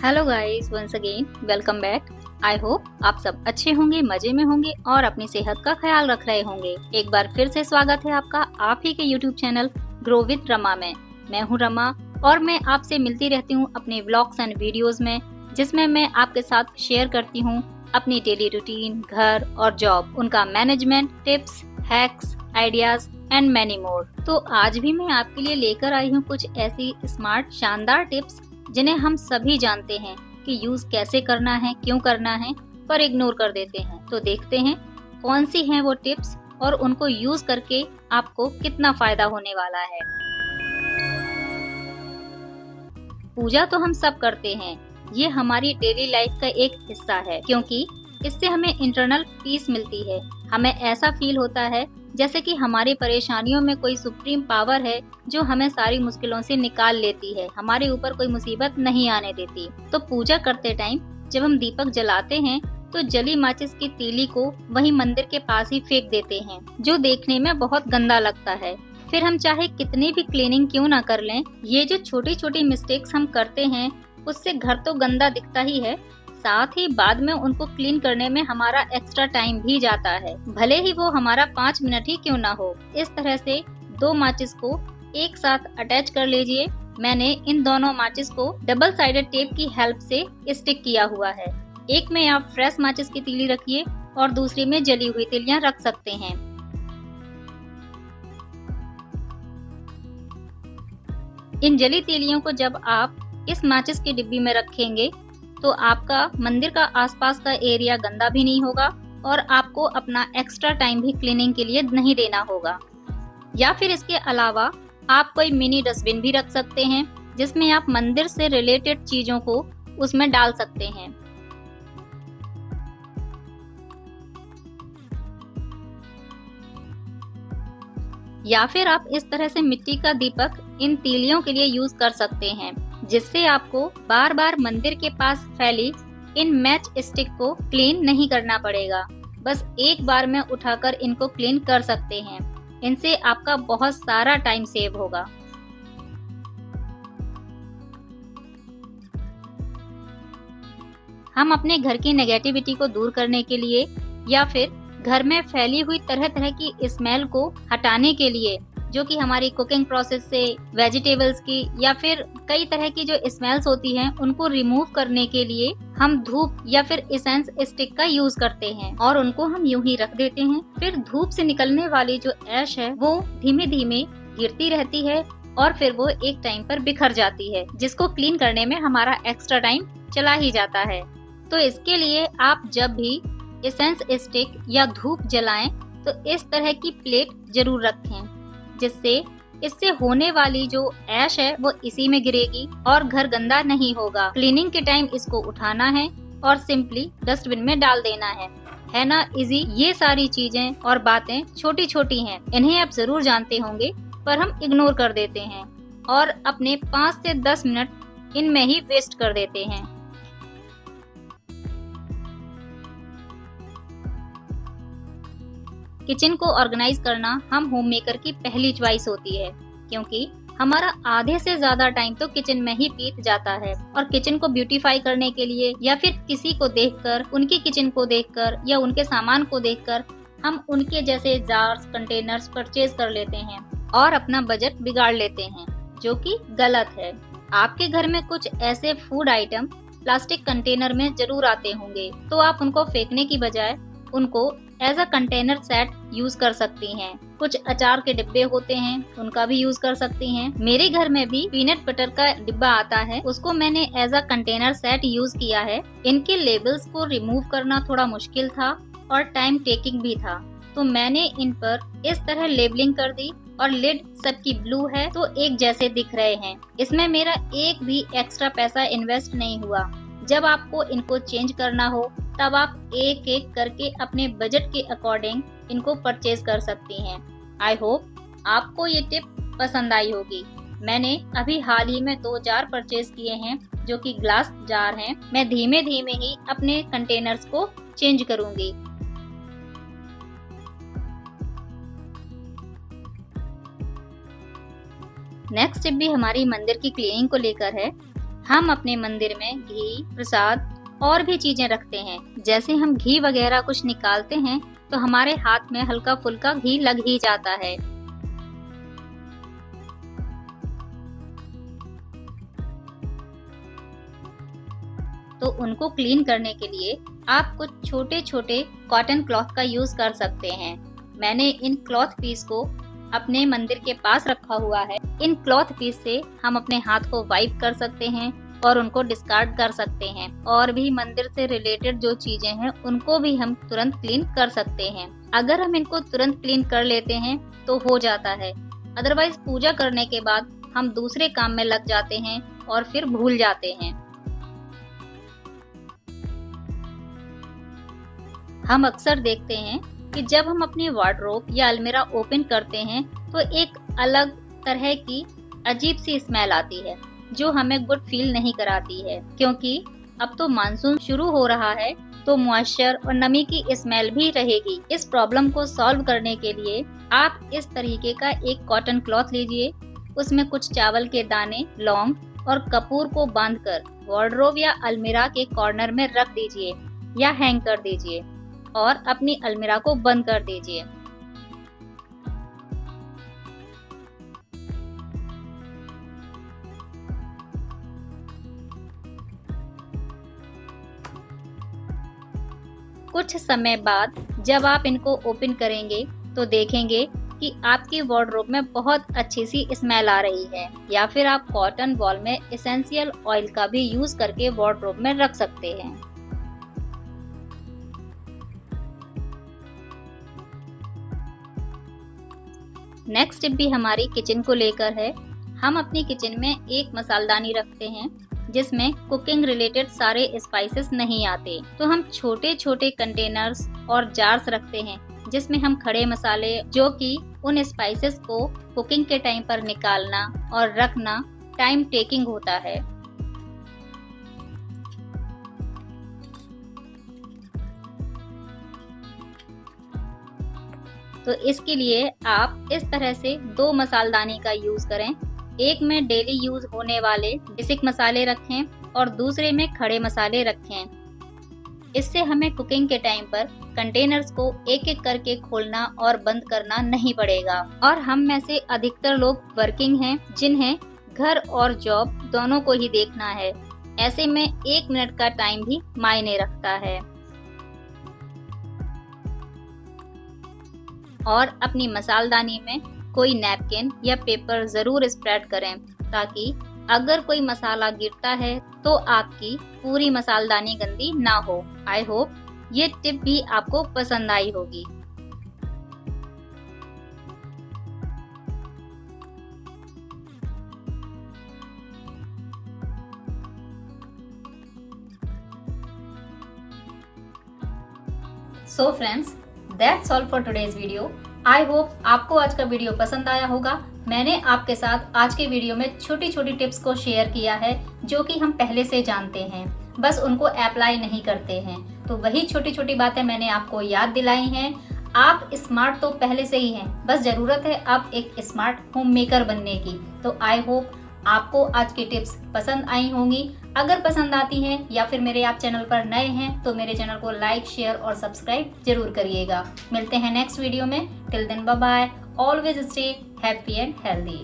Hello guys, once again welcome back. I hope आप सब अच्छे होंगे, मजे में होंगे और अपनी सेहत का ख्याल रख रहे होंगे। एक बार फिर से स्वागत है आपका आप ही के YouTube channel grow with Rama में। मैं हूं रमा और मैं आपसे मिलती रहती हूं अपने व्लॉग्स एंड वीडियोस में, जिसमें मैं आपके साथ शेयर करती हूं अपनी डेली रूटीन, घर और जॉब, उनका management, tips, hacks, ideas and many more. तो आज भी मैं आपके लिए लेकर आई हूँ कुछ ऐसी स्मार्ट शानदार टिप्स जिन्हें हम सभी जानते हैं कि यूज कैसे करना है, क्यों करना है, पर इग्नोर कर देते हैं। तो देखते हैं कौन सी हैं वो टिप्स और उनको यूज करके आपको कितना फायदा होने वाला है। पूजा तो हम सब करते हैं, ये हमारी डेली लाइफ का एक हिस्सा है, क्योंकि इससे हमें इंटरनल पीस मिलती है। हमें ऐसा फील होता है जैसे कि हमारी परेशानियों में कोई सुप्रीम पावर है जो हमें सारी मुश्किलों से निकाल लेती है, हमारे ऊपर कोई मुसीबत नहीं आने देती। तो पूजा करते टाइम जब हम दीपक जलाते हैं तो जली माचिस की तीली को वही मंदिर के पास ही फेंक देते हैं, जो देखने में बहुत गंदा लगता है। फिर हम चाहे कितनी भी क्लीनिंग क्यों ना कर लें, ये जो छोटी छोटी मिस्टेक्स हम करते हैं उससे घर तो गंदा दिखता ही है, साथ ही बाद में उनको क्लीन करने में हमारा एक्स्ट्रा टाइम भी जाता है, भले ही वो हमारा 5 मिनट ही क्यों ना हो। इस तरह से 2 माचिस को एक साथ अटैच कर लीजिए। मैंने इन दोनों माचिस को डबल साइडेड टेप की हेल्प से स्टिक किया हुआ है। एक में आप फ्रेश माचिस की तीली रखिए और दूसरी में जली हुई तीलियां रख सकते हैं। इन जली तीलियों को जब आप इस माचिस की डिब्बी में रखेंगे तो आपका मंदिर का आसपास का एरिया गंदा भी नहीं होगा और आपको अपना एक्स्ट्रा टाइम भी क्लीनिंग के लिए नहीं देना होगा। या फिर इसके अलावा आप कोई मिनी डस्टबिन भी रख सकते हैं जिसमें आप मंदिर से रिलेटेड चीजों को उसमें डाल सकते हैं। या फिर आप इस तरह से मिट्टी का दीपक इन तीलियों के लिए यूज कर सकते हैं, जिससे आपको बार बार मंदिर के पास फैली इन मैच स्टिक को क्लीन नहीं करना पड़ेगा। बस एक बार में उठाकर इनको क्लीन कर सकते हैं। इनसे आपका बहुत सारा टाइम सेव होगा। हम अपने घर की नेगेटिविटी को दूर करने के लिए या फिर घर में फैली हुई तरह तरह की स्मेल को हटाने के लिए, जो कि हमारी कुकिंग प्रोसेस से, वेजिटेबल्स की या फिर कई तरह की जो स्मेल्स होती हैं उनको रिमूव करने के लिए हम धूप या फिर एसेंस स्टिक का यूज करते हैं और उनको हम यूं ही रख देते हैं। फिर धूप से निकलने वाली जो ऐश है वो धीमे धीमे गिरती रहती है और फिर वो एक टाइम पर बिखर जाती है, जिसको क्लीन करने में हमारा एक्स्ट्रा टाइम चला ही जाता है। तो इसके लिए आप जब भी एसेंस स्टिक या धूप जलाएं तो इस तरह की प्लेट जरूर रखें, जिससे इससे होने वाली जो ऐश है वो इसी में गिरेगी और घर गंदा नहीं होगा। क्लीनिंग के टाइम इसको उठाना है और सिंपली डस्टबिन में डाल देना है ना इजी। ये सारी चीजें और बातें छोटी छोटी हैं, इन्हें आप जरूर जानते होंगे, पर हम इग्नोर कर देते हैं और अपने 5 से 10 मिनट इनमें ही वेस्ट कर देते हैं। किचन को ऑर्गेनाइज करना हम होम मेकर की पहली चॉइस होती है, क्योंकि हमारा आधे से ज्यादा टाइम तो किचन में ही बीत जाता है। और किचन को ब्यूटीफाई करने के लिए या फिर किसी को देखकर, उनकी किचन को देखकर या उनके सामान को देखकर हम उनके जैसे जार्स, कंटेनर्स परचेज कर लेते हैं और अपना बजट बिगाड़ लेते हैं, जो कि गलत है। आपके घर में कुछ ऐसे फूड आइटम प्लास्टिक कंटेनर में जरूर आते होंगे, तो आप उनको फेंकने की बजाय उनको as a container set use कर सकती हैं। कुछ अचार के डिब्बे होते हैं, उनका भी यूज कर सकती हैं। मेरे घर में भी पीनट बटर का डिब्बा आता है, उसको मैंने as a container set use किया है। इनके लेबल्स को रिमूव करना थोड़ा मुश्किल था और टाइम टेकिंग भी था, तो मैंने इन पर इस तरह लेबलिंग कर दी और लिड सबकी ब्लू है तो एक जैसे दिख रहे हैं। इसमें मेरा एक भी एक्स्ट्रा पैसा इन्वेस्ट नहीं हुआ। जब आपको इनको चेंज करना हो तब आप एक एक करके अपने बजट के अकॉर्डिंग इनको परचेज कर सकती हैं। आई होप आपको ये टिप पसंद आई होगी। मैंने अभी हाल ही में 2 जार परचेज किए हैं, जो कि ग्लास जार हैं। मैं धीमे धीमे ही अपने कंटेनर्स को चेंज करूंगी। नेक्स्ट टिप भी हमारी मंदिर की क्लीनिंग को लेकर है। हम अपने मंदिर में घी, प्रसाद और भी चीजें रखते हैं। जैसे हम घी वगैरह कुछ निकालते हैं तो हमारे हाथ में हल्का फुल्का घी लग ही जाता है। तो उनको क्लीन करने के लिए आप कुछ छोटे छोटे कॉटन क्लॉथ का यूज कर सकते हैं। मैंने इन क्लॉथ पीस को अपने मंदिर के पास रखा हुआ है। इन क्लॉथ पीस से हम अपने हाथ को वाइप कर सकते हैं और उनको डिस्कार्ड कर सकते हैं। और भी मंदिर से रिलेटेड जो चीजें हैं उनको भी हम तुरंत क्लीन कर सकते हैं। अगर हम इनको तुरंत क्लीन कर लेते हैं तो हो जाता है, अदरवाइज पूजा करने के बाद हम दूसरे काम में लग जाते हैं और फिर भूल जाते हैं। हम अक्सर देखते हैं कि जब हम अपनी वार्डरोब या अलमीरा ओपन करते हैं तो एक अलग तरह की अजीब सी स्मेल आती है जो हमें गुड फील नहीं कराती है, क्योंकि अब तो मानसून शुरू हो रहा है तो मॉइस्चर और नमी की स्मेल भी रहेगी। इस प्रॉब्लम को सॉल्व करने के लिए आप इस तरीके का एक कॉटन क्लॉथ लीजिए, उसमें कुछ चावल के दाने, लौंग और कपूर को बांधकर वार्डरोब या अलमीरा के कॉर्नर में रख दीजिए या हैंग कर दीजिए और अपनी अलमीरा को बंद कर दीजिए। कुछ समय बाद जब आप इनको ओपन करेंगे तो देखेंगे कि आपकी वार्डरोब में बहुत अच्छी सी स्मेल आ रही है। या फिर आप कॉटन बॉल में एसेंशियल ऑयल का भी यूज करके वार्डरोब में रख सकते हैं। नेक्स्ट टिप भी हमारी किचन को लेकर है। हम अपनी किचन में एक मसालदानी रखते हैं जिसमें कुकिंग रिलेटेड सारे स्पाइसेस नहीं आते, तो हम छोटे छोटे कंटेनर्स और जार्स रखते हैं जिसमें हम खड़े मसाले, जो कि उन स्पाइसेस को कुकिंग के टाइम पर निकालना और रखना टाइम टेकिंग होता है। तो इसके लिए आप इस तरह से 2 मसालदानी का यूज करें। एक में डेली यूज होने वाले बेसिक मसाले रखें और दूसरे में खड़े मसाले रखें। इससे हमें कुकिंग के टाइम पर कंटेनर्स को एक एक करके खोलना और बंद करना नहीं पड़ेगा। और हम में से अधिकतर लोग वर्किंग हैं जिन्हें घर और जॉब दोनों को ही देखना है। ऐसे में 1 मिनट का टाइम भी मायने रखता है। और अपनी मसालदानी में कोई नैपकिन या पेपर जरूर स्प्रेड करें ताकि अगर कोई मसाला गिरता है तो आपकी पूरी मसालदानी गंदी ना हो। आई होप ये टिप भी आपको पसंद आई होगी। So friends, that's all for today's video. I hope आपको आज का वीडियो पसंद आया होगा। मैंने आपके साथ आज के वीडियो में छोटी छोटी टिप्स को शेयर किया है जो कि हम पहले से जानते हैं, बस उनको अप्लाई नहीं करते हैं। तो वही छोटी छोटी बातें मैंने आपको याद दिलाई हैं। आप स्मार्ट तो पहले से ही हैं, बस जरूरत है आप एक स्मार्ट होम मेकर बनने की। तो आई होप आपको आज की टिप्स पसंद आई होंगी। अगर पसंद आती हैं या फिर मेरे आप चैनल पर नए हैं तो मेरे चैनल को लाइक, शेयर और सब्सक्राइब जरूर करिएगा। मिलते हैं नेक्स्ट वीडियो में। Till then bye bye. Always stay happy and healthy.